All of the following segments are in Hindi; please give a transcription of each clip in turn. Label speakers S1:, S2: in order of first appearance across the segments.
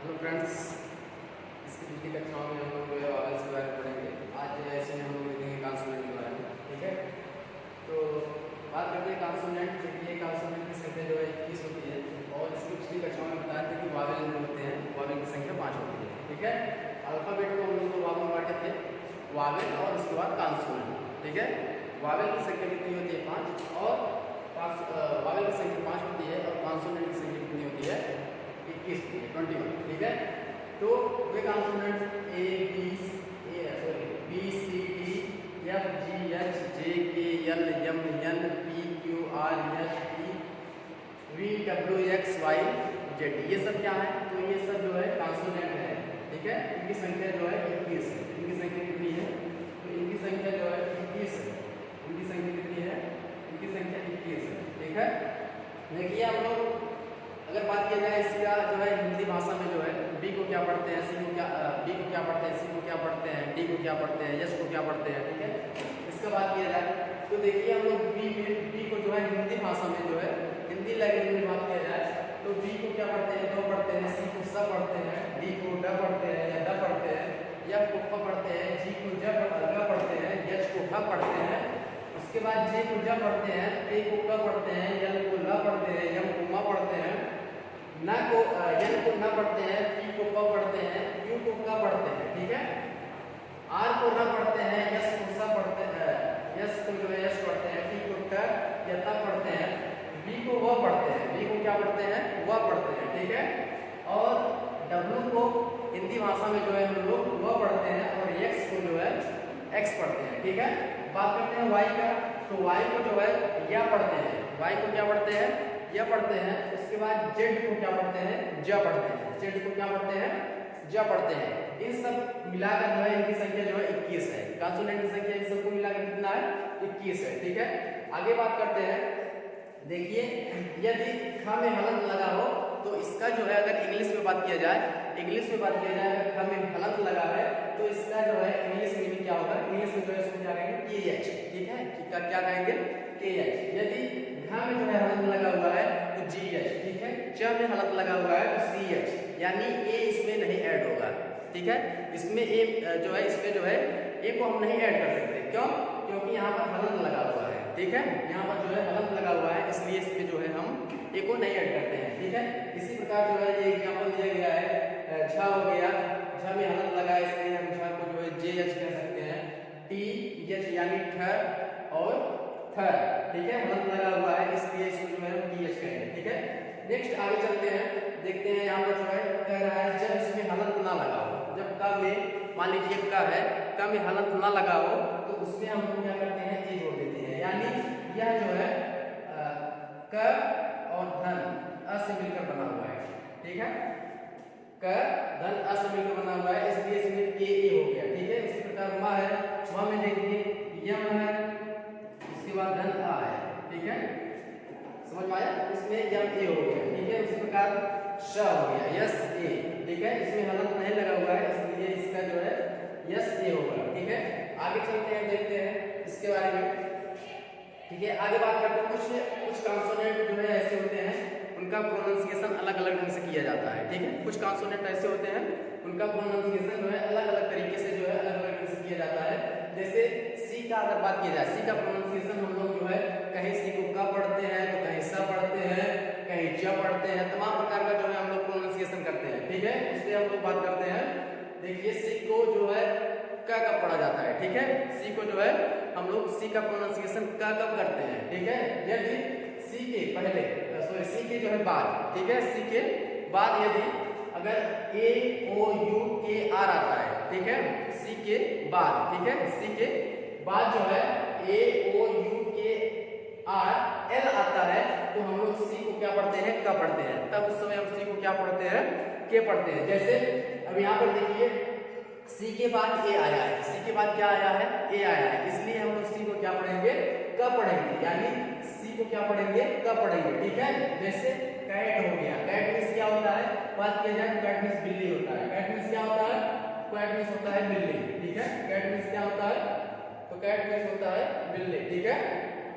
S1: हेलो फ्रेंड्स, इसकी पिछली कक्षाओं में हम लोग जो है वॉवेल्स के बारे में पढ़ेंगे। आज ऐसे में हम लोग देखेंगे कॉन्सोनेंट के बारे में। ठीक है, तो बात करते हैं कॉन्सोनेंट। देखिए कॉन्सोनेंट की संख्या जो है 21 होती है और इसकी पिछली कक्षाओं में बताया था कि वॉवेल जो होते हैं वॉवेल की संख्या 5 होती है। ठीक है, अल्फाबेट को हम लोग दो भागों में बांटे थे, वॉवेल और उसके बाद कॉन्सोनेंट। ठीक है, वॉवेल की संख्या कितनी होती है 5 और वॉवेल की संख्या 5 होती है और कॉन्सोनेंट की संख्या कितनी होती है 21, 21। ठीक है, तो वे consonant A B C D F G H J K L M N P Q R S T V W X Y Z, ये सब क्या है? तो ये सब जो है कॉन्सोनेंट है। ठीक है, इनकी संख्या जो है 21 है। इनकी संख्या कितनी है? तो इनकी संख्या जो है 21 है। इनकी संख्या कितनी है? इनकी संख्या 21 है। ठीक है, देखिए हम लोग अगर बात किया जाए इसका जो है हिंदी भाषा में जो है बी को क्या पढ़ते हैं, सी को क्या बी को क्या पढ़ते हैं, सी को क्या पढ़ते हैं, डी को क्या पढ़ते हैं, एस को क्या पढ़ते हैं। ठीक है, इसका बात किया जाए तो देखिए हम लोग बी को जो है हिंदी भाषा में जो है हिंदी लैंग्वेज में बात किया जाए तो बी को क्या पढ़ते हैं? ड पढ़ते हैं, सी को स पढ़ते हैं, डी को ड पढ़ते हैं या द पढ़ते हैं, एफ को फ पढ़ते हैं, जी को ज पढ़ते हैं, एच को ह पढ़ते हैं, उसके बाद जे को ज पढ़ते हैं, ए को क पढ़ते हैं, एल को ल पढ़ते हैं, एम को म पढ़ते हैं, न को एन को न पढ़ते हैं, पी को प पढ़ते हैं, यू को क पढ़ते हैं। ठीक है, आर को न पढ़ते हैं, एस को स पढ़ते हैं, एस को जो है एस पढ़ते हैं, टी को ट या त पढ़ते हैं, बी को व पढ़ते हैं, बी को क्या पढ़ते हैं? व पढ़ते हैं। ठीक है, और डब्ल्यू को हिंदी भाषा में जो है हम लोग व पढ़ते हैं और एक्स को जो है एक्स पढ़ते हैं। ठीक है, बात करते हैं वाई का, तो वाई को जो है या पढ़ते हैं, वाई को क्या पढ़ते हैं? या पढ़ते हैं। उसके बाद जेड को क्या पढ़ते हैं? ज पढ़ते हैं, जेड को क्या पढ़ते हैं? ज पढ़ते हैं। इन सब मिलाकर जो है इनकी संख्या जो है 21 है। कॉन्सोनेंट की संख्या इन सबको मिलाकर कितना है? 21 है। ठीक है, आगे बात करते हैं। देखिए यदि ख में हलंत लगा हो तो इसका जो है अगर इंग्लिश में बात किया जाए, अगर ख में हलंत लगा है तो इसका जो है इंग्लिश मीनिंग क्या होगा? इंग्लिश में जो है इसको क्या कहेंगे? के एच। ठीक है, क्या कहेंगे? के एच। यदि घ में जो है हलंत लगा हुआ है तो जी एच। ठीक है, च में हलंत लगा हुआ है तो सी एच, यानी ए इसमें नहीं ऐड होगा। ठीक है, इसमें ए जो है ए को हम नहीं ऐड कर सकते। क्यों? क्योंकि यहाँ पर हलंत लगा हुआ है। ठीक है, यहाँ पर जो है हलंत लगा हुआ है, इसलिए इसमें जो है हम ए को नहीं ऐड करते हैं। ठीक है, इसी प्रकार जो है ये एग्जाम्पल दिया गया है, झ हो गया, झ में हलंत लगा है इसलिए हम झ को जो है जे एच कह सकते हैं, टी एच यानी ठ और थर। ठीक है, हलंत लगा हुआ है इसलिए इसको जो है हम टी एच कहेंगे। ठीक है, नेक्स्ट आगे चलते हैं, देखते हैं यहाँ पर जो है कह रहा है जब इसमें हलंत ना लगा हो, जब क में मान लीजिए क है, क में हलंत ना लगा हो तो उसमें हम लोग क्या करते हैं? ए जोड़ देते हैं, यानी यह जो है क और धन अ से मिलकर बना हुआ है। ठीक है, क धन अ से मिलकर बना हुआ है इसलिए इसमें के ए हो गया। ठीक है, इसी प्रकार म है, म में देखिए यम है, इसके बाद धन आ है। ठीक है, समझ में आया? इसमें यम ए हो गया। ठीक है, उसी प्रकार श हो गया, यस ए। ठीक है, इसमें हलंत नहीं लगा हुआ है इसलिए इसका जो है यस ए होगा। ठीक है, आगे चलते हैं, देखते हैं इसके बारे में। ठीक है, आगे बात करते हैं कुछ कॉन्सोनेंट जो है ऐसे होते हैं उनका प्रोनाउंसिएशन अलग अलग ढंग से किया जाता है। ठीक है, कुछ कॉन्सोनेंट ऐसे होते हैं उनका प्रोनाउंसिएशन जो है अलग अलग तरीके से जो है अलग अलग ढंग से किया जाता है। जैसे सी का अगर बात की जाए, सी का प्रोनाउंसिएशन हम लोग जो है कहीं सी को क पढ़ते हैं तो कहीं स पढ़ते हैं, कहीं ज पढ़ते हैं, तमाम प्रकार का जो है हम लोग प्रोनाउंसिएशन करते हैं। ठीक है, इसलिए हम लोग बात करते हैं। देखिए सी को जो है क कब पढ़ा जाता है? ठीक है, सी को जो है हम लोग सी का प्रोनाउंसिएशन क कब करते हैं? ठीक है, यदि सी के पहले सी के जो है बाद, ठीक है, सी के बाद यदि अगर ए ओ यू के आर आता है, ठीक है, सी के बाद, ठीक है, सी के बाद जो है ए ओ यू के आर एल आता है तो हम लोग सी को क्या पढ़ते हैं? क पढ़ते हैं। तब उस समय हम सी को क्या पढ़ते हैं? के पढ़ते हैं। जैसे अब यहाँ पर देखिए सी के बाद ए आया है, सी के बाद क्या आया है? ए आया है, इसलिए हम लोग सी को क्या पढ़ेंगे? क पढ़ेंगे, यानी सी को क्या पढ़ेंगे? क पढ़ेंगे। ठीक है, जैसे कैट हो गया, कैट मींस क्या होता है? बात किया जाए तो कैट मींस बिल्ली होता है। कैट मींस क्या होता है? कैट मींस होता है बिल्ली। ठीक है, कैट मींस क्या होता है? तो कैट मींस होता है बिल्ली। ठीक है,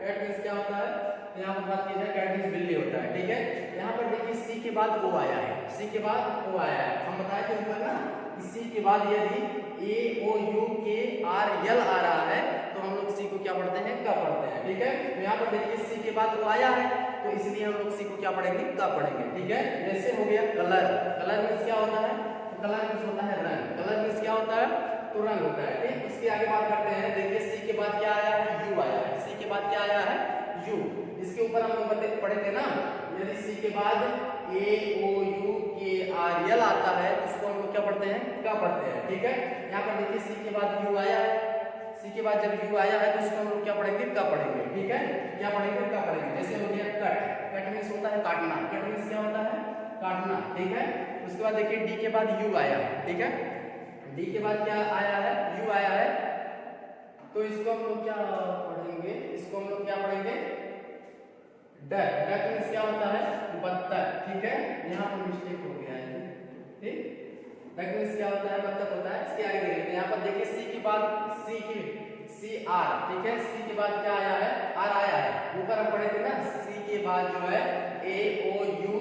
S1: कैट मींस क्या होता है? तो यहाँ पर बात की जाए कैट मीन्स बिल्ली होता है, ठीक है। यहाँ पर देखिए सी के बाद ओ आया है, सी के बाद ओ आया है। हम बताए थे ऊपर ना सी के बाद यदि ए ओ यू के आर एल आ रहा है तो हम लोग सी को क्या पढ़ते हैं, क पढ़ते हैं, ठीक है। तो यहाँ पर देखिए सी के बाद ओ आया है तो इसलिए हम लोग सी को क्या पढ़ेंगे, क पढ़ेंगे, ठीक है। जैसे हो गया कलर, कलर मीन्स क्या होता है, तो कलर मीन्स होता है रंग, कलर मीन्स क्या होता है, तो रंग होता है, ठीक। इसके आगे बात करते हैं, देखिए सी के बाद क्या आया है, यू आया है, सी के बाद क्या आया है, यू। इसके ऊपर हम लोग पढ़े थे ना, यदि सी के बाद ए ओ यू के आर एल आता है तो उसको हम लोग क्या पढ़ते हैं, क्या पढ़ते हैं, ठीक है। यहाँ पर देखिए सी के बाद यू आया है, सी के बाद जब यू आया है तो उसको हम लोग क्या पढ़ेंगे, क्या पढ़ेंगे, ठीक है। क्या पढ़ेंगे, क्या पढ़ेंगे। जैसे हो गया कट, कट मीन्स होता है काटना, कट मीन्स क्या होता है, काटना, ठीक है। उसके बाद देखिए डी के बाद यू आया है, ठीक है। डी के बाद क्या आया है, यू आया है, तो इसको हम लोग क्या पढ़ेंगे, इसको हम लोग क्या पढ़ेंगे, डक, डक मीन्स क्या होता है, बत्तख, ठीक है। यहाँ पर मिस्टेक हो गया है, ठीक। डक मीन्स क्या होता है, बत्तख होता है। इसके आगे देखते हैं, यहाँ पर देखिए सी के बाद सी आर, ठीक है। सी के बाद क्या आया है, आर आया है। ऊपर हम पढ़े थे ना सी के बाद जो है ए ओ यू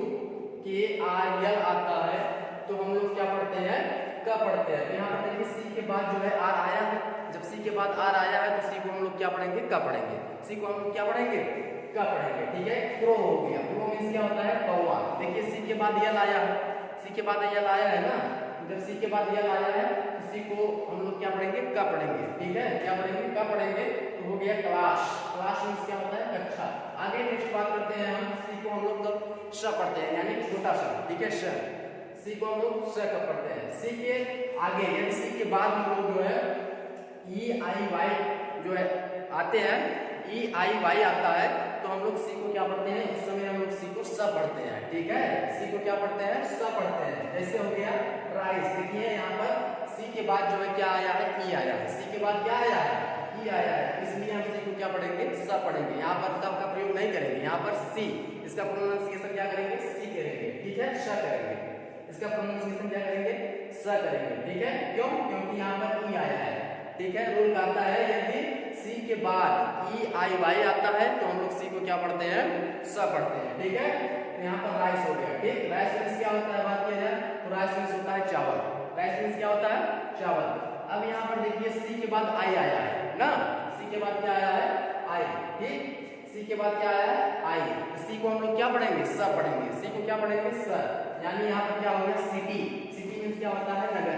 S1: के आर एल आता है तो हम लोग क्या पढ़ते हैं, क्या पढ़ते हैं। तो यहाँ पर देखिए सी के बाद जो है आर आया है, जब सी के बाद आर आया है तो सी को हम लोग क्या पढ़ेंगे, क्या पढ़ेंगे, सी को हम लोग क्या पढ़ेंगे, क्या पढ़ेंगे, ठीक है। क्रो हो गया, क्रो मीन्स क्या होता है, कौवा। देखिए सी के बाद यल आया है, सी के बाद यल आया है ना, जब सी के बाद यल आया है तो सी को हम लोग क्या पढ़ेंगे, क्या पढ़ेंगे, ठीक है। क्या पढ़ेंगे, क्या पढ़ेंगे, तो हो गया क्लास, क्लास मीन्स क्या होता है, कक्षा। आगे नेक्स्ट बात करते हैं हम, सी को हम लोग तो श पढ़ते हैं, यानी छोटा सा, ठीक है, श। सी को हम लोग श कब पढ़ते हैं, सी के आगे यानी सी के बाद हम लोग जो है ई आई वाई जो है आते हैं, ई आई वाई आता है तो हम लोग सी को क्या पढ़ते हैं, इस समय हम लोग सी को स पढ़ते हैं, ठीक है। सी को क्या पढ़ते हैं, स पढ़ते हैं। जैसे हो गया राइस, देखिए यहाँ पर सी के बाद जो है क्या आया है, ई आया है, सी के बाद क्या आया है, ई आया है, इसलिए हम सी को क्या पढ़ेंगे, स पढ़ेंगे। यहाँ पर तब का प्रयोग नहीं करेंगे, यहाँ पर सी, इसका प्रोनाउंसिएशन क्या करेंगे, सी करेंगे, ठीक है, श करेंगे। इसका प्रोनाउंसिएशन क्या करेंगे, स करेंगे, ठीक है। क्यों, क्योंकि यहाँ पर ई आया है, ठीक है। रूल आता है यदि सी के बाद ई आई वाई आता है तो हम लोग सी को क्या पढ़ते हैं, स पढ़ते हैं, ठीक है। तो यहाँ पर राइस हो गया, ठीक। राइस मीन्स क्या होता है, बात किया जाए तो राइस मीन्स होता है चावल, राइस मीन्स क्या होता है, चावल। अब यहाँ पर देखिए सी के बाद आई आया है ना, सी के बाद क्या आया है, आई, ठीक। सी के बाद क्या आया है, आई, तो सी को हम लोग क्या पढ़ेंगे, स पढ़ेंगे, सी को क्या पढ़ेंगे, स। यानी यहाँ पर क्या हो गया, सिटी, सिटी मीन्स क्या होता है, नगर,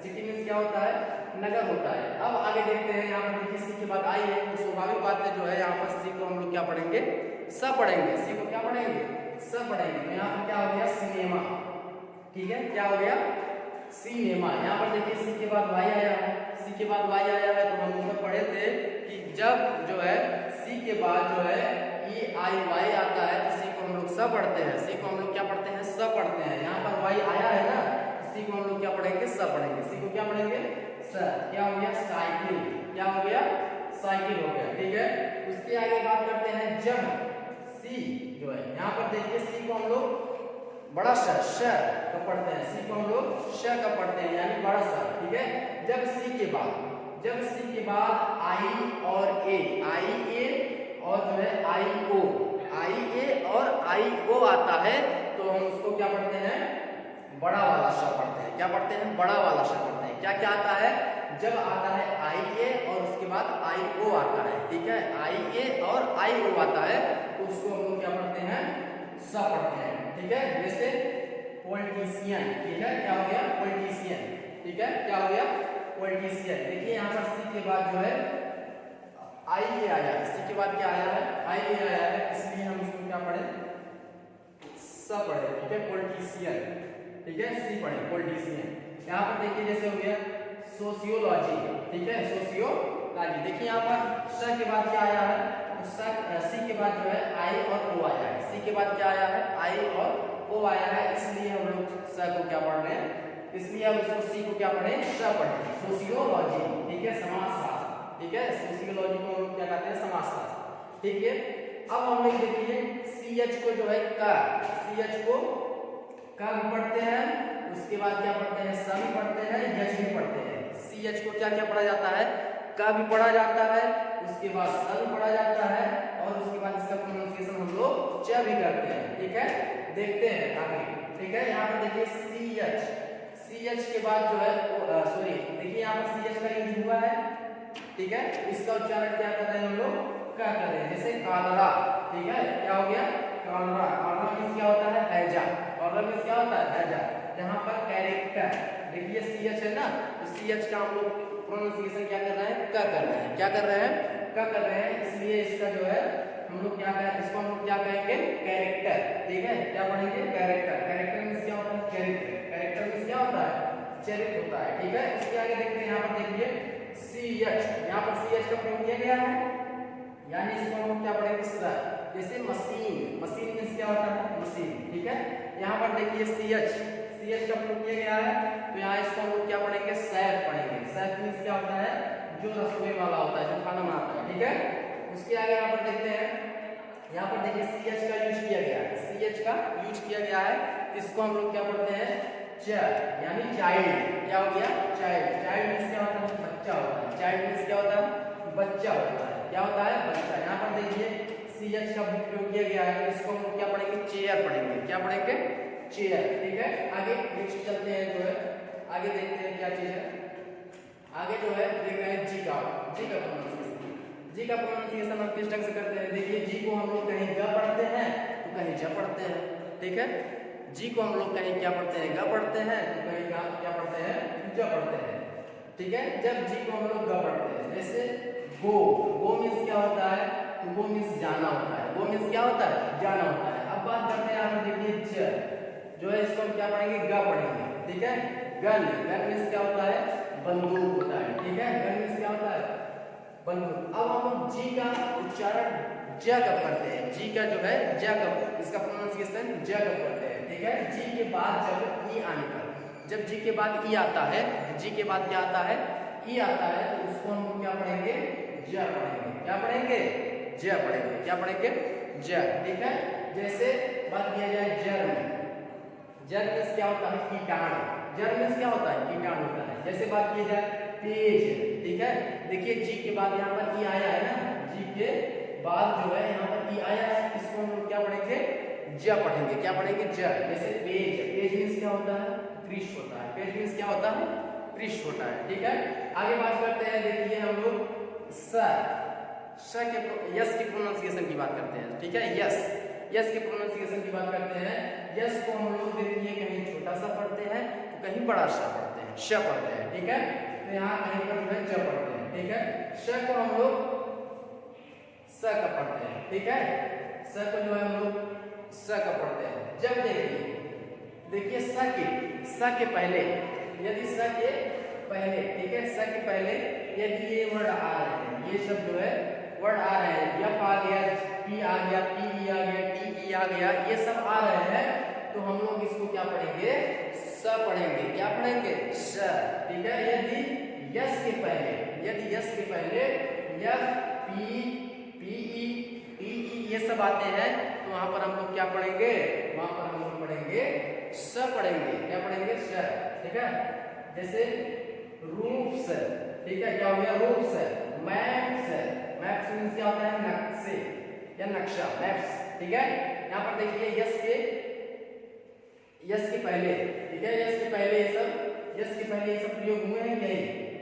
S1: सिटी मीन्स क्या होता है, नगर होता है। अब आगे देखते हैं, यहाँ पर देखिए सी के बाद आई है तो स्वाभाविक बात है जो है यहाँ पर सी को हम लोग क्या पढ़ेंगे, स पढ़ेंगे, सी को क्या पढ़ेंगे, स पढ़ेंगे। तो यहाँ पर क्या हो गया, सिनेमा, ठीक है, क्या हो गया, सिनेमा। यहाँ पर देखिए सी के बाद वाई आया है, सी के बाद वाई आया है तो हम ऊपर पढ़े थे कि जब जो है सी के बाद जो है ई आई वाई आता है तो सी को हम लोग स पढ़ते हैं, सी को हम लोग क्या पढ़ते हैं, स पढ़ते हैं। यहाँ पर वाई आया है ना, सी को हम लोग क्या पढ़ेंगे, स पढ़ेंगे, सी को क्या पढ़ेंगे, स। क्या हो गया, साइकिल, क्या हो गया, साइकिल हो गया, ठीक है। उसके आगे बात करते हैं जब सी जो है, यहाँ पर देखिए सी को हम लोग बड़ा श का पढ़ते हैं, सी को हम लोग श का पढ़ते हैं यानी बड़ा सा, ठीक है। जब सी के बाद आई और ए, आई ए और जो है आई ओ, आई ए और आई ओ आता है तो हम उसको क्या पढ़ते हैं, बड़ा वाला श पढ़ते हैं। क्या पढ़ते हैं, बड़ा वाला श पढ़ते हैं। क्या क्या आता है, जब आता है आई ए और उसके बाद आई ओ आता है, ठीक है, आई ए और आई ओ आता है तो उसको हम लोग क्या पढ़ते हैं, स पढ़ते हैं, ठीक है। जैसे पॉलिटिशियन, ठीक है, क्या हो गया, पॉलिटिशियन, ठीक है, क्या हो गया, पॉलिटिशियन। देखिए यहाँ पर सी के बाद जो है आई ए आया है, सी के बाद क्या आया है, आई ए आया है, इसलिए हम इसको क्या पढ़े, स पढ़े, ठीक है, पॉलिटिशियन, ठीक है, सी पढ़े, पॉलिटिशियन। यहाँ पर देखिए जैसे हो गया सोशियोलॉजी, ठीक है, सोशियोलॉजी। देखिए यहाँ पर स के बाद क्या आया है, सी के बाद जो है आई और ओ आया है, सी के बाद क्या आया है, आई और ओ आया है, इसलिए हम लोग स को क्या पढ़ रहे हैं, इसलिए हम इसको सी को क्या पढ़े, स पढ़े, सोशियोलॉजी, ठीक है, समाजशास्त्र, ठीक है, सोशियोलॉजी को हम लोग क्या कहते हैं, समाजशास्त्र, ठीक है। अब हम लोग देखिए सी एच को जो है का, सी एच को का भी पढ़ते हैं, उसके बाद क्या पढ़ते हैं, स भी पढ़ते हैं, एच भी पढ़ते हैं। सी एच को क्या क्या पढ़ा जाता है, का भी पढ़ा जाता है, उसके बाद स भी पढ़ा जाता है और उसके बाद इसका प्रोनाउंसिएशन हम लोग च भी करते हैं। ठीक है, देखते हैं आगे। ठीक है, यहाँ पर देखिए सी एच के बाद जो है सॉरी, देखिए यहाँ पर सी एच का यूज हुआ है। ठीक है, इसका उच्चारण क्या कर रहे हैं हम लोग, क्या कर रहे हैं, जैसे कालरा। ठीक है, क्या हो गया, कालरा। कालरा मींस क्या होता है, हैजा। कालरा मींस क्या होता है, हैजा। यहाँ पर कैरेक्टर, देखिए सी एच है ना, तो सी एच का हम लोग प्रोनाउंसिएशन क्या कर रहे हैं, क्या कर रहे हैं, क्या कर रहे हैं, क्या कर रहे हैं। इसलिए इसका जो है हम लोग क्या कहें, इसको हम लोग क्या कहेंगे, कैरेक्टर। ठीक है, क्या पढ़ेंगे, कैरेक्टर। कैरेक्टर मींस क्या होता है, चरित्र। कैरेक्टर मींस क्या होता है, चरित्र होता है। ठीक है, इसके आगे देखते हैं, यहाँ पर देखिए सी एच, यहाँ पर सी एच का प्रयोग किया गया है, यानी इसको हम लोग क्या पढ़ेंगे, सर। जैसे मशीन, मशीन मींस क्या होता है, मशीन। ठीक है, यहाँ पर देखिए सी एच का प्रयोग किया गया है, तो यहाँ इसको हम लोग क्या पढ़ेंगे, शेफ पढ़ेंगे। शेफ मींस क्या होता है, जो रसोई वाला होता है, जो खाना बनाता है। ठीक है, उसके आगे यहाँ पर देखते हैं, यहाँ पर देखिए सी एच का यूज किया गया है, सी एच का यूज किया गया है, इसको हम लोग क्या पढ़ते हैं, चाइल्ड, यानी चाइल्ड। क्या हो गया, चाइल्ड। चाइल्ड मींस क्या होता है, बच्चा होता है। चाइल्ड मींस क्या होता है, बच्चा होता है। क्या होता है, बच्चा। यहाँ पर देखिए सी एच का भी प्रयोग किया गया है, इसको हम लोग क्या पढ़ेंगे, चेयर पढ़ेंगे। क्या पढ़ेंगे, चेयर। ठीक है, आगे नेक्स्ट चलते हैं, जो है आगे देखते हैं क्या चीज है। आगे जो है देख रहे हैं जी का प्रोनाउंसिएशन। जी का प्रोनाउंसिएशन हम किस ढंग से करते हैं, देखिए जी को हम लोग कहीं ग पढ़ते हैं तो कहीं ज पढ़ते हैं। ठीक है, जी को हम लोग कहीं क्या पढ़ते हैं, ग पढ़ते हैं, तो कहीं क्या पढ़ते हैं, ज पढ़ते हैं। ठीक है, जब जी को हम लोग ग पढ़ते हैं, जैसे गो मीन्स क्या होता है, तो गो मीन्स जाना होता है। गो मीन्स क्या होता है, जाना होता है। अब बात करते हैं, यहाँ पर देखिए ज जो है, इसको हम क्या पढ़ेंगे, ग पढ़ेंगे। ठीक है, गन मीन्स क्या होता है, बंदूक होता है। ठीक है, गन मीन्स क्या होता है, बंदूक। अब हम लोग जी का उच्चारण ज कब करते हैं, जी का जो है ज कब, इसका प्रोनाउंसिएशन ज कब करते हैं। ठीक है, जी के बाद जब ई आने पर, जब जी के बाद ई आता है, जी के बाद क्या आता है, ई आता है, तो उसको हम लोग क्या पढ़ेंगे, ज पढ़ेंगे। क्या पढ़ेंगे, ज पढ़ेंगे। क्या पढ़ेंगे, ज। ठीक है, जैसे बात किया जाए जर में, जर मींस क्या होता है, कीटाणु। जर मींस क्या होता है, कीटाणु होता है। जैसे बात की जाए पेज। ठीक है, देखिए जी के बाद यहाँ पर ई आया है ना, जी के बाद जो है यहाँ पर ई आया है, इसको हम लोग क्या पढ़ेंगे, ज पढ़ेंगे। क्या पढ़ेंगे, ज। जैसे पेज, पेज मींस क्या होता है, पृष्ठ होता है। पेज मींस क्या होता है, पृष्ठ होता है। ठीक है, आगे बात करते हैं, देखिए हम लोग स के यस की प्रोनाउंसिएशन की बात करते हैं। ठीक है, यस के प्रोनाउंसिएशन की बात करते हैं। यस को हम लोग देखिए कहीं छोटा सा पढ़ते हैं तो कहीं बड़ा सा पढ़ते हैं, श पढ़ते हैं। ठीक है, तो यहाँ कहीं पर जो है ज पढ़ते हैं। ठीक है, श को हम लोग स का पढ़ते हैं। ठीक है, स को जो है हम लोग स का पढ़ते हैं। जब देखिए स के पहले, यदि स के पहले, ठीक है, स के पहले यदि ये वर्ड आ रहे हैं, ये सब जो है वर्ड आ रहे हैं, एफ आ गया, पी आ गया, पी ई आ गया, टी ई आ गया, ये सब आ रहे हैं, तो हम लोग इसको क्या पढ़ेंगे, स पढ़ेंगे। क्या पढ़ेंगे, स। ठीक है, यदि यस के पहले, यदि यस के पहले F P P E T E ये सब आते हैं, तो वहां पर हम लोग क्या पढ़ेंगे, वहां पर हम लोग पढ़ेंगे स पढ़ेंगे। क्या पढ़ेंगे, स। ठीक है, जैसे रूप्स। ठीक है, क्या हो गया, रूप्स। मैप्स, मैप्स मींस क्या होता है, नक्शे या नक्शा, मैप्स। ठीक है, यहाँ पर देखिए यस के पहले, ठीक है, यस के पहले ये सब प्रयोग हुए हैं, यही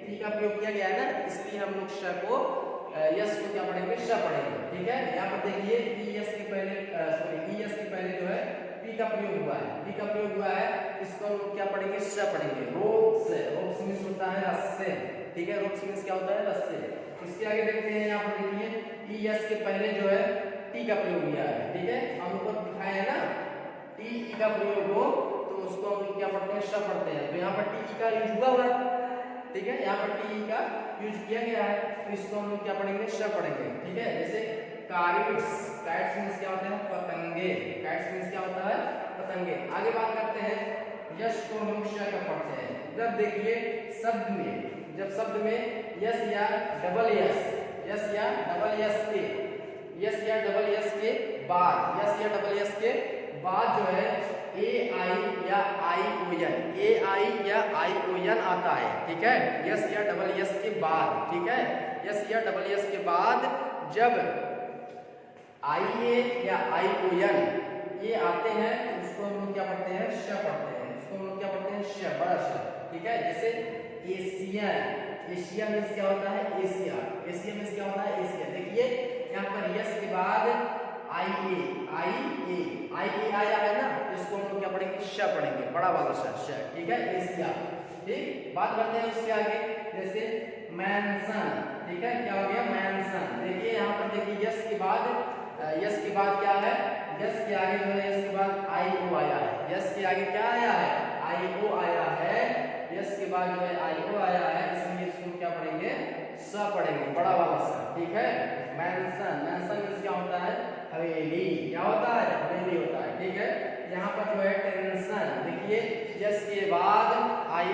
S1: टी का प्रयोग किया गया है ना, इसलिए हम लोग श को यस को क्या पढ़ेंगे, श पढ़ेंगे। ठीक है, यहाँ पर देखिए ई यस के पहले जो है पी का प्रयोग हुआ है, पी का प्रयोग हुआ है, इसको हम लोग क्या पढ़ेंगे, श पढ़ेंगे। रोप्स मींस होता है रस्से। ठीक है, रोप्स मींस क्या होता है, रस्से। इसके आगे देखते हैं, यहाँ पर देखिए ई यस के पहले जो है टी का प्रयोग किया है। ठीक है, हम ऊपर दिखाए हैं ना, टी ई का प्रयोग हो तो उसको हम लोग क्या पढ़ते हैं, श पढ़ते हैं। तो यहाँ पर टी ई का यूज हुआ है। ठीक है, यहाँ पर टी ई का यूज किया गया है, तो इसको हम लोग क्या पढ़ेंगे, श पढ़ेंगे। ठीक है, जैसे काइट्स, काइट्स मींस क्या होता है, पतंगे। काइट्स मींस क्या होता है, पतंगे। आगे बात करते हैं, यश को हम लोग श का पढ़ते हैं। जब देखिए शब्द में, जब शब्द में यस या डबल यस के बाद जो है ए आई या आई ओ एन आता है। ठीक है, यस या डबल यस के बाद, ठीक है, यस या डबल यस के बाद जब आई ए या आई ओ एन ये आते हैं तो उसको हम लोग क्या पढ़ते हैं, श पढ़ते हैं। इसको हम लोग क्या पढ़ते हैं, श, बड़ा श, ठीक है। जैसे एशियन, एशिया मीन्स क्या होता है, एशिया, एशिया मीन्स क्या होता है, एशिया। देखिए यहाँ पर यस के बाद आई ए, आई ए आया है ना, इसको हम लोग क्या पढ़ेंगे, श पढ़ेंगे, बड़ा वाला श, ठीक है, एशिया। ठीक, बात करते हैं उसके आगे, जैसे मैंसन, ठीक है, क्या हो गया, मैंसन। देखिए यहाँ पर देखिए यस के बाद क्या है, यस के आगे जो है, यस के बाद आई ओ आया है, यस के आगे क्या आया है, आई ओ आया है, यस के बाद जो है आई ओ आया है, इसलिए इसको क्या पढ़ेंगे, स पढ़ेंगे, बड़ा वाला स, ठीक है। मैंसन, मैंसन मींस क्या होता है, हवेली, क्या होता है, हवेली होता है, ठीक है। यहाँ पर जो है टेंशन, देखिए यस के बाद आई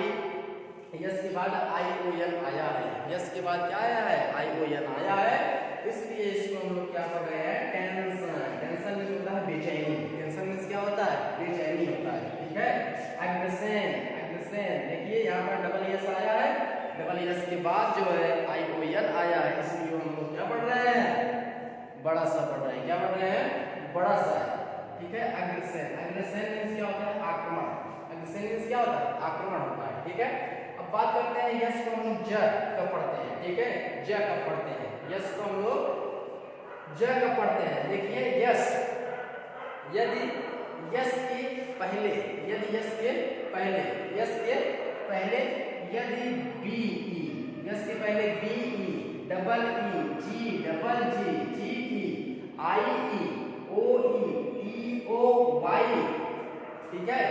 S1: ओ एन आया है, यस के बाद क्या आया है, आई ओ एन आया है, इसलिए इसको हम लोग क्या पढ़ रहे हैं, टेंशन। टेंशन मींस होता है बेचैनी, टेंशन मींस क्या होता है, बेचैनी होता है, ठीक है। एग्रेशन, एग्रेशन, देखिए यहाँ पर डबल एस आया है, डबल एस के बाद जो है आई ओ एन आया है, इसलिए हम लोग क्या पढ़ रहे हैं, बड़ा सा पढ़ रहे हैं, क्या पढ़ रहे हैं, बड़ा सा, ठीक है। एग्रेशन, एग्रेशन मींस क्या होता है, आक्रमण, एग्रेशन मींस क्या होता है, आक्रमण होता है, ठीक है। अब बात करते हैं यस को हम लोग ज कब पढ़ते हैं, ठीक है, ज कब पढ़ते हैं, यस को हम लोग ज कब पढ़ते हैं। देखिए यस, यदि यस के पहले, यदि यस के पहले, यस के पहले यदि बी ई, यस के पहले बी ई, डबल ई, जी, डबल जी, जी ई, आई ई, ओ ई, टी ओ वाई, ठीक है,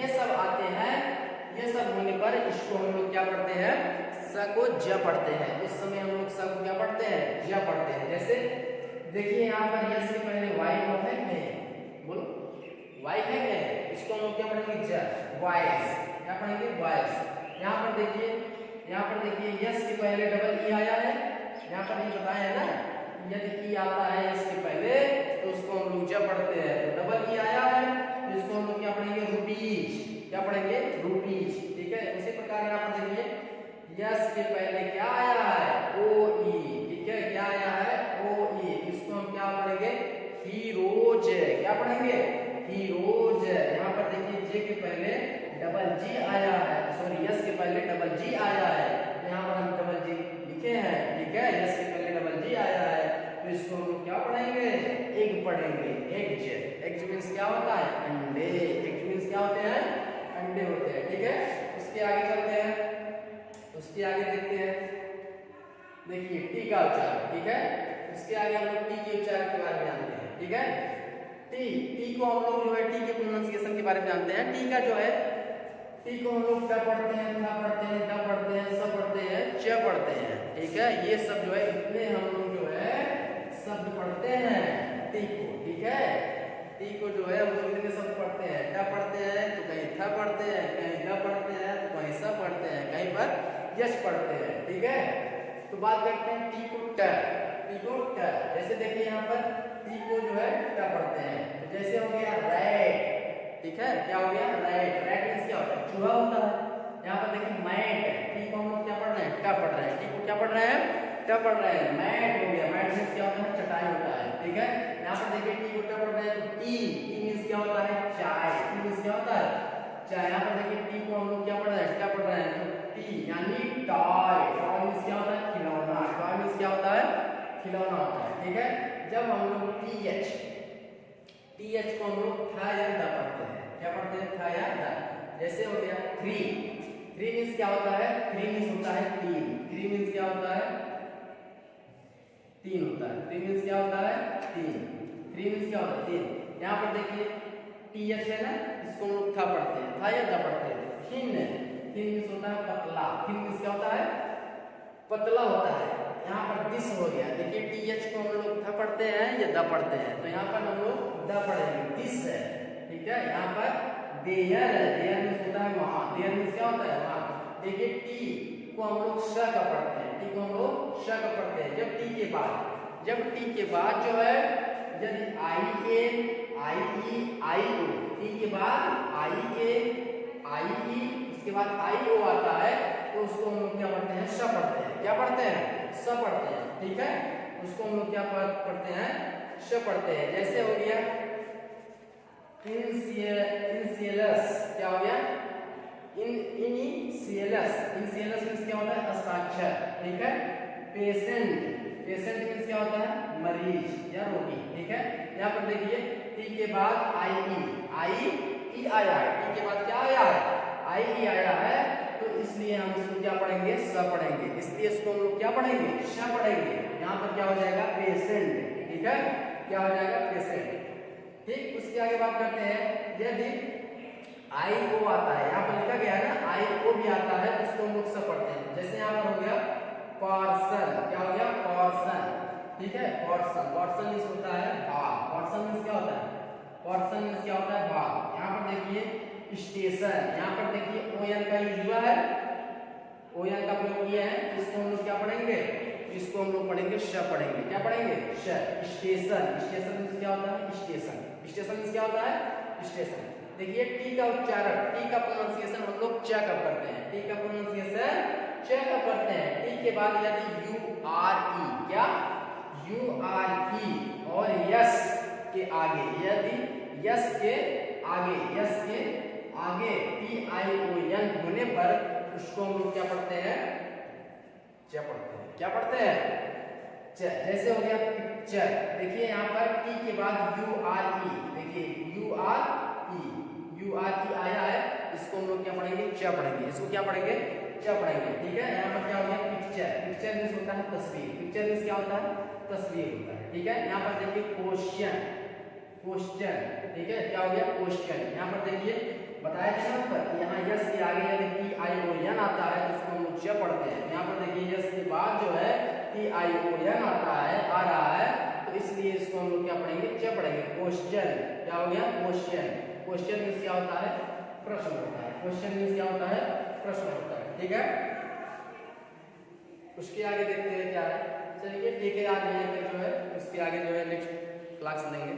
S1: ये सब आते हैं, ये सब होने पर इसको हम लोग क्या पढ़ते हैं, स को ज पढ़ते हैं। इस समय हम लोग स को क्या पढ़ते हैं, ज पढ़ते हैं। जैसे देखिए यहाँ पर यस के पहले वाई है नहीं, बोलो वाई है क्या, इसको हम लोग क्या पढ़ेंगे, ज, वॉइस, क्या पढ़ेंगे, वॉइस। यहाँ पर देखिए यस के पहले डबल ई आया है, यहाँ पर ये बताया है ना, यदि ई आता है यस के पहले तो उसको हम लोग ज पढ़ते हैं, तो डबल ई आया है तो इसको हम लोग क्या पढ़ेंगे, रुपीज, क्या पढ़ेंगे, रुपीज, ठीक है। उसी प्रकार यहाँ पर देखिए यस के पहले क्या आया है, ओ ई, ठीक है, क्या आया है, ओ ई, इसको हम क्या पढ़ेंगे, हीरोज, क्या पढ़ेंगे, हीरोज। यहाँ पर देखिए जे के पहले डबल जी आया है, सॉरी यस के पहले डबल जी आया है, यहाँ पर हम डबल जी लिखे हैं, ठीक है, यस के पहले डबल जी आया है, तो इसको हम क्या पढ़ेंगे, एग पढ़ेंगे, एग्ज, एग्ज मींस क्या होता है, अंडे, एग्ज मींस क्या होते हैं, अंडे होते हैं, ठीक है। उसके आगे चलते हैं, उसके आगे देखते हैं, देखिए टी का उच्चारण, ठीक है, उसके आगे हम लोग टी के उच्चारण के बारे में जानते हैं, ठीक है। टी, टी को हम लोग जो है टी के प्रोनाउंसिएशन के बारे में जानते हैं। टी का जो है, टी को हम लोग क्या पढ़ते हैं, था पढ़ते हैं, दा पढ़ते हैं, स पढ़ते हैं, च पढ़ते हैं, ठीक है। ये सब जो है इतने हम लोग जो है शब्द पढ़ते हैं टी को, ठीक है। टी को जो है हम लोग इतने शब्द पढ़ते हैं, टा पढ़ते हैं तो कहीं था पढ़ते हैं, कहीं दा पढ़ते हैं तो कहीं स पढ़ते हैं, कहीं पर यश पढ़ते हैं, ठीक है। तो बात करते हैं टी को ट, टी को ट, जैसे देखिए यहाँ पर टी को जो है ट पढ़ते हैं, तो जैसे हो गया रैट, ठीक है, क्या हो गया, रैट, रैट मींस क्या होता है, चूहा होता है। यहाँ पर देखिए मैट, टी को हम लोग क्या पढ़ रहे हैं, ट पढ़ रहे हैं, टी को क्या पढ़ रहे हैं, ट पढ़ रहे हैं। मैट हो गया, मैट मींस क्या होता है, चटाई होता है, ठीक है। यहाँ पर देखिए टी को ट पढ़ रहे हैं, तो टी, टी मींस क्या होता है, चाय, टी मींस क्या होता है, चाय। यहाँ पर देखिए टी को हम लोग क्या पढ़ रहे हैं, ट पढ़ रहे हैं, तो टी यानी टॉय, टॉय मींस क्या होता है, खिलौना, टॉय मींस क्या होता है, खिलौना होता है, ठीक है। जब हम लोग टी एच को हम लोग था या दा पढ़ते हैं, क्या पढ़ते हैं, था या दा। जैसे हो गया थ्री, थ्री मींस क्या होता है, थ्री मींस होता है तीन, थ्री मींस क्या होता है, तीन होता है, थ्री मींस क्या होता है, तीन, थ्री मींस क्या होता है, तीन। यहाँ पर देखिए टी एच है ना, इसको हम लोग था पढ़ते हैं, था या दा पढ़ते हैं। थिन, थिन मींस होता है पतला, थिन मींस क्या होता है, पतला होता है। यहाँ पर दिस हो गया, देखिए टी एच को हम लोग था पढ़ते हैं या दा पढ़ते हैं, तो यहाँ पर हम लोग दा पढ़ेंगे, दिस है, ठीक है। यहाँ पर देयर है, देयर मींस होता है वहां, देयर मींस क्या होता है, वहां। देखिए टी को हम लोग श का पढ़ते हैं, टी को हम लोग श का पढ़ते हैं। जब टी के बाद जो है, यदि आई ए, आई ई, आई ओ, टी के बाद आई ए, आई ई, उसके बाद आई ओ आता है, तो उसको हम लोग क्या पढ़ते हैं, श पढ़ते हैं, क्या पढ़ते हैं, स पढ़ते हैं, ठीक है। उसको हम लोग क्या पढ़ते हैं, श पढ़ते हैं। जैसे हो गया इनिशियलस, क्या हो गया इनिशियलस, इनिशियलस मींस क्या होता है हस्ताक्षर, ठीक है। पेशेंट, पेशेंट मींस क्या होता है मरीज या रोगी, ठीक है। यहाँ पर देखिए टी के बाद आई ई आया है, टी के बाद क्या आया है आई ई आया है, तो इसलिए हम इसको क्या पढ़ेंगे स पढ़ेंगे, इसलिए इसको हम लोग क्या पढ़ेंगे श पढ़ेंगे। यहाँ पर क्या हो जाएगा पेशेंट, ठीक है, क्या हो जाएगा पेशेंट, ठीक। उसके आगे बात करते हैं यदि आई ओ आता है, यहाँ पर लिखा गया है ना आई ओ भी आता है तो इसको हम लोग स पढ़ते हैं। जैसे यहाँ पर हो गया पार्सल, क्या हो गया पार्सल, ठीक है। पार्सल, पार्सल मींस होता है भाग, पार्सल मींस क्या होता है पार्सल मींस क्या होता है भाग। यहाँ पर देखिए स्टेशन, यहाँ पर देखिए ओ एन का यूज हुआ है, ओ एन का प्रयोग किया है, इसको हम लोग क्या पढ़ेंगे इसको हम लोग पढ़ेंगे श पढ़ेंगे, क्या पढ़ेंगे श। स्टेशन, स्टेशन मींस क्या होता है स्टेशन, स्टेशन मींस क्या होता है स्टेशन। देखिए टी का उच्चारण, टी का प्रोनाउंसिएशन हम लोग च कब करते हैं, टी का प्रोनाउंसिएशन च कब करते हैं, टी के बाद यदि यू आर ई, क्या यू आर ई और यस के आगे, यदि यस के आगे, यस के आगे टी आई ओ एन होने पर उसको हम लोग क्या पढ़ते हैं च पढ़ते हैं, क्या पढ़ते हैं च। जैसे हो गया पिक्चर, देखिए यहाँ पर टी के बाद यू आर ई, देखिए यू आर ई आया है, इसको हम लोग क्या पढ़ेंगे च पढ़ेंगे, इसको क्या पढ़ेंगे च पढ़ेंगे, ठीक है। यहाँ पर क्या हो गया पिक्चर, पिक्चर मींस होता है तस्वीर, पिक्चर मींस क्या होता है तस्वीर होता है, ठीक है। यहाँ पर देखिए क्वेश्चन, क्वेश्चन, ठीक है, क्या हो गया क्वेश्चन। यहाँ पर देखिए बताया था ना पर यहाँ यस के आगे यदि टी आई ओ एन आता है तो इसको हम लोग च पढ़ते हैं। यहाँ पर देखिए यस के बाद जो है टी आई ओ एन आता है, आ रहा है, तो इसलिए इसको हम लोग क्या पढ़ेंगे च पढ़ेंगे। क्वेश्चन, क्या हो गया क्वेश्चन, क्वेश्चन मींस क्या होता है प्रश्न होता है, क्वेश्चन मींस क्या होता है प्रश्न होता है, ठीक है। उसके आगे देखते हैं क्या है, चलिए ठीक है, आज जो है उसके आगे जो है नेक्स्ट क्लास लेंगे।